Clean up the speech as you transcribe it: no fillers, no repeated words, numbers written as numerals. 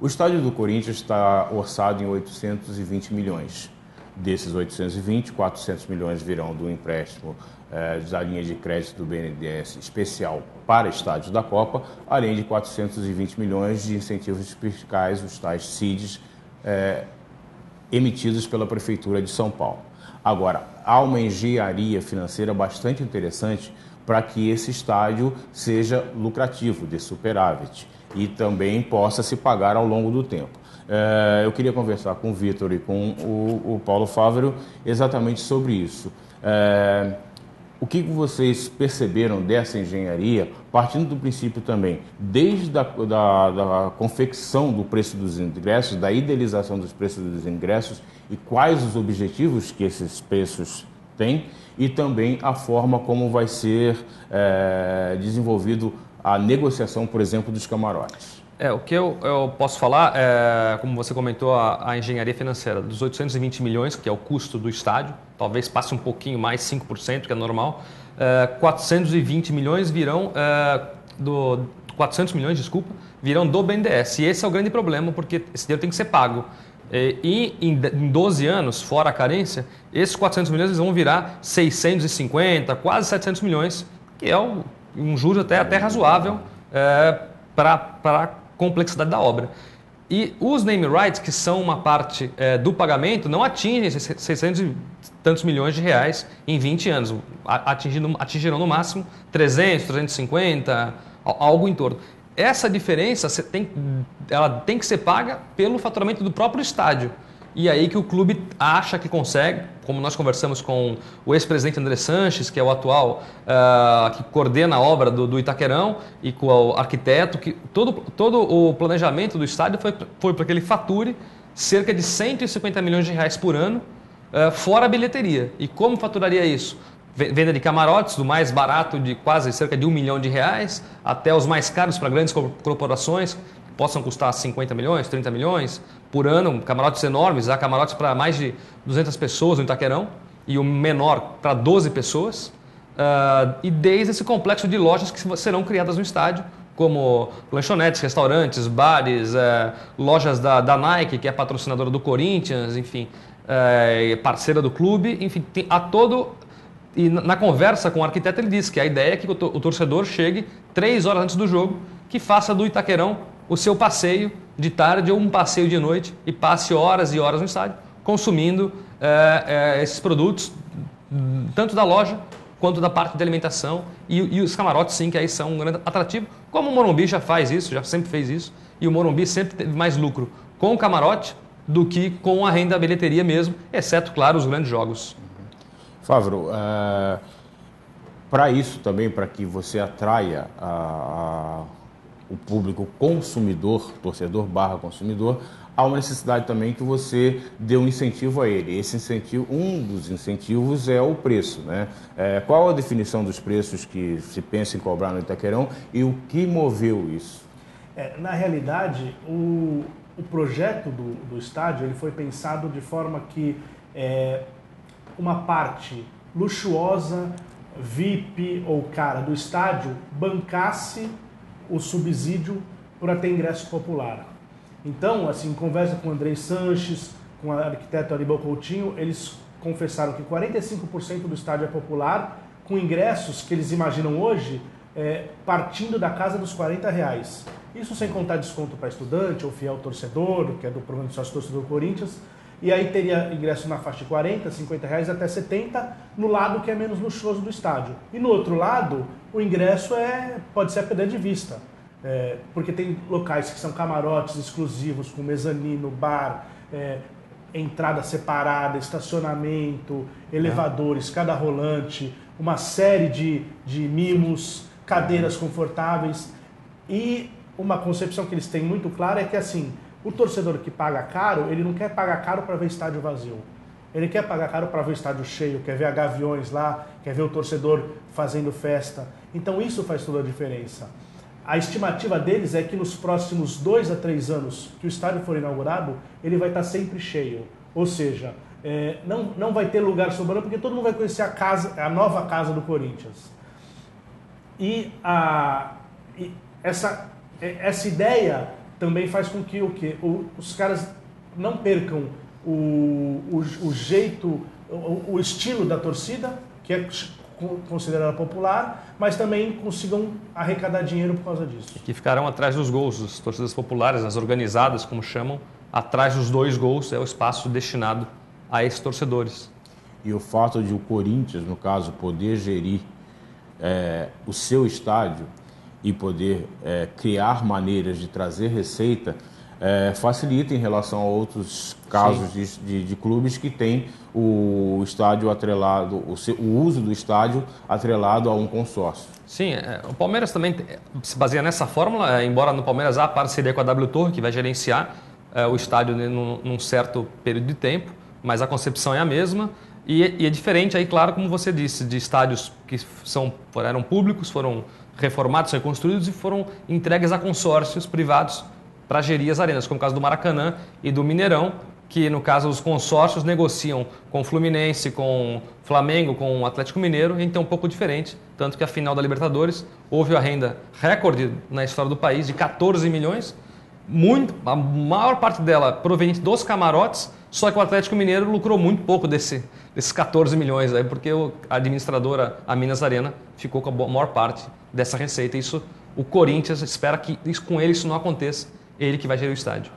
O estádio do Corinthians está orçado em 820 milhões. Desses 820, 400 milhões virão do empréstimo da linha de crédito do BNDES especial para estádios da Copa, além de 420 milhões de incentivos fiscais, os tais CIDs, emitidos pela Prefeitura de São Paulo. Agora, há uma engenharia financeira bastante interessante para que esse estádio seja lucrativo, de superávit, e também possa se pagar ao longo do tempo. Eu queria conversar com o Vitor e com o Paulo Fávero exatamente sobre isso. O que vocês perceberam dessa engenharia, partindo do princípio também, desde da confecção do preço dos ingressos, da idealização dos preços dos ingressos e quais os objetivos que esses preços têm, e também a forma como vai ser desenvolvido a negociação, por exemplo, dos camarotes. O que eu posso falar, como você comentou, a engenharia financeira, dos 820 milhões, que é o custo do estádio, talvez passe um pouquinho mais, 5%, que é normal, 420 milhões virão 400 milhões, desculpa, virão do BNDES. E esse é o grande problema, porque esse dinheiro tem que ser pago. E em 12 anos, fora a carência, esses 400 milhões eles vão virar 650, quase 700 milhões, que é um juro até razoável para a complexidade da obra. E os name rights, que são uma parte do pagamento, não atingem esses 600 e tantos milhões de reais em 20 anos. Atingirão no máximo 300, 350, algo em torno. Essa diferença ela tem que ser paga pelo faturamento do próprio estádio. E aí que o clube acha que consegue, como nós conversamos com o ex-presidente André Sanches, que é o atual, que coordena a obra do Itaquerão, e com o arquiteto, que todo o planejamento do estádio foi para que ele fature cerca de 150 milhões de reais por ano, fora a bilheteria. E como faturaria isso? Venda de camarotes, do mais barato de quase cerca de R$1 milhão, até os mais caros para grandes corporações, que possam custar 50 milhões, 30 milhões por ano, camarotes enormes, há camarotes para mais de 200 pessoas no Itaquerão, e o menor para 12 pessoas, e desde esse complexo de lojas que serão criadas no estádio, como lanchonetes, restaurantes, bares, lojas da Nike, que é patrocinadora do Corinthians, enfim, parceira do clube, enfim, há todo... E na conversa com o arquiteto ele disse que a ideia é que o torcedor chegue 3 horas antes do jogo, que faça do Itaquerão o seu passeio de tarde ou um passeio de noite e passe horas e horas no estádio consumindo esses produtos, tanto da loja quanto da parte de alimentação e os camarotes, sim, que aí são um grande atrativo, como o Morumbi já faz isso, já sempre fez isso, e o Morumbi sempre teve mais lucro com o camarote do que com a renda da bilheteria mesmo, exceto, claro, os grandes jogos. Fávero, para isso também, para que você atraia o público consumidor, torcedor / consumidor, há uma necessidade também que você dê um incentivo a ele. Esse incentivo, um dos incentivos é o preço, né? Qual a definição dos preços que se pensa em cobrar no Itaquerão e o que moveu isso? Na realidade, o projeto do estádio ele foi pensado de forma que uma parte luxuosa, VIP ou cara do estádio bancasse o subsídio para ter ingresso popular. Então, assim, conversa com o André Sanches, com o arquiteto Aníbal Coutinho, eles confessaram que 45% do estádio é popular, com ingressos que eles imaginam hoje partindo da casa dos R$40. Isso sem contar desconto para estudante ou fiel torcedor, que é do programa de sócio torcedor Corinthians. E aí teria ingresso na faixa de R$40, R$50 até R$70, no lado que é menos luxuoso do estádio. E no outro lado, o ingresso pode ser a perder de vista. Porque tem locais que são camarotes exclusivos, com mezanino, bar, entrada separada, estacionamento, elevadores, escada rolante, uma série de mimos, cadeiras confortáveis. E uma concepção que eles têm muito clara é que, assim, o torcedor que paga caro, ele não quer pagar caro para ver estádio vazio. Ele quer pagar caro para ver o estádio cheio, quer ver a Gaviões lá, quer ver o torcedor fazendo festa. Então isso faz toda a diferença. A estimativa deles é que nos próximos 2 a 3 anos que o estádio for inaugurado, ele vai estar sempre cheio. Ou seja, não vai ter lugar sobrando, porque todo mundo vai conhecer a nova casa do Corinthians. E essa ideia também faz com que os caras não percam o jeito, o estilo da torcida, que é considerada popular, mas também consigam arrecadar dinheiro por causa disso. E que ficarão atrás dos gols, as torcidas populares, as organizadas, como chamam, atrás dos 2 gols é o espaço destinado a esses torcedores. E o fato de o Corinthians, no caso, poder gerir o seu estádio e poder criar maneiras de trazer receita, facilita em relação a outros casos de clubes que têm o estádio atrelado, o uso do estádio atrelado a um consórcio. Sim, o Palmeiras também se baseia nessa fórmula, embora no Palmeiras há parceria com a W Torre, que vai gerenciar o estádio num certo período de tempo, mas a concepção é a mesma. E é diferente aí, claro, como você disse, de estádios que eram públicos, foram reformados, reconstruídos e foram entregues a consórcios privados para gerir as arenas, como o caso do Maracanã e do Mineirão, que no caso os consórcios negociam com o Fluminense, com o Flamengo, com o Atlético Mineiro, então é um pouco diferente, tanto que a final da Libertadores houve a renda recorde na história do país de 14 milhões, a maior parte dela proveniente dos camarotes, só que o Atlético Mineiro lucrou muito pouco desses 14 milhões, aí, porque a administradora, a Minas Arena, ficou com a maior parte dessa receita. Isso, o Corinthians espera que com ele isso não aconteça, ele que vai gerir o estádio.